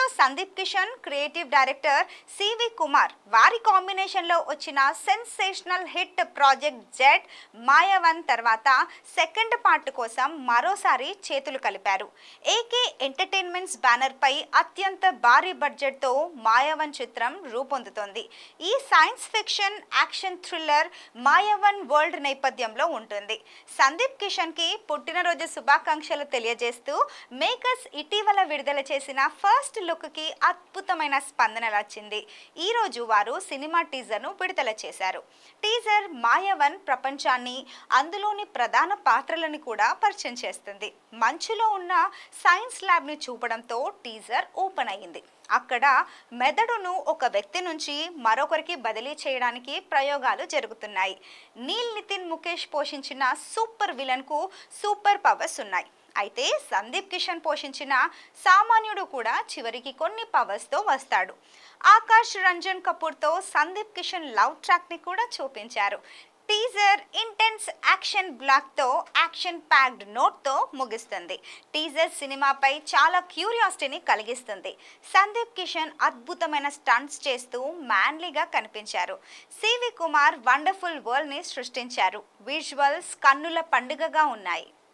Hero Sandeep Kishan, creative director CV Kumar వారి కాంబినేషన్లో వచ్చిన sensational hit project Z Maayavan తర్వాత సెకండ్ పార్ట్ కోసం మరోసారి చేతులు కలిపారు. ఏకే ఎంటర్టైన్మెంట్స్ బ్యానర్ పై అత్యంత భారీ బడ్జెట్తో మాయావన్ చిత్రం రూపొందుతోంది. ఈ science fiction action thriller Mayavan world నేపథ్యంలో ఉంటుంది. సందీప్ కిషన్ కి పుట్టినరోజు శుభాకాంక్షలు తెలియజేస్తూ మేకర్స్ ఇటీవల విడుదల చేసిన ఫస్ట్ లుక్ కి అద్భుతమైన స్పందన వచ్చింది. ఈ రోజు వారు సినిమా టీజర్ ను విడుదల చేశారు. టీజర్ మాయావన్ ప్రపంచాన్ని, అందులోని ప్రధాన పాత్రలను కూడా పరిచయం చేస్తుంది. మంచులో ఉన్న సైన్స్ ల్యాబ్ ని చూపడంతో టీజర్ ఓపెన్ అయింది. అక్కడ మెదడును ఒక వ్యక్తి నుంచి మరొకరికి బదిలీ చేయడానికి ప్రయోగాలు జరుగుతున్నాయి. నీల్ నితిన్ ముఖేష్ పోషించిన సూపర్ విలన్ కు సూపర్ పవర్స్ ఉన్నాయి. అయితే సందీప్ కిషన్ పోషించిన సామాన్యుడు కూడా చివరికి కొన్ని పవర్స్ తో వస్తాడు. ఆకాష్ రంజన్ కపూర్ తో సందీప్ కిషన్ లవ్ ట్రాక్ ని కూడా చూపించారు. టీజర్ ఇంటెన్స్ యాక్షన్ బ్లాక్ తో యాక్షన్ ప్యాక్డ్ నోట్ తో ముగిస్తుంది. టీజర్ సినిమాపై చాలా క్యూరియాసిటీని కలిగిస్తుంది. సందీప్ కిషన్ అద్భుతమైన స్టంట్స్ చేస్తూ మ్యాన్లీగా కనిపించారు. సివి కుమార్ వండర్ఫుల్ వరల్డ్ ని సృష్టించారు. విజువల్స్ కన్నుల పండుగగా ఉన్నాయి.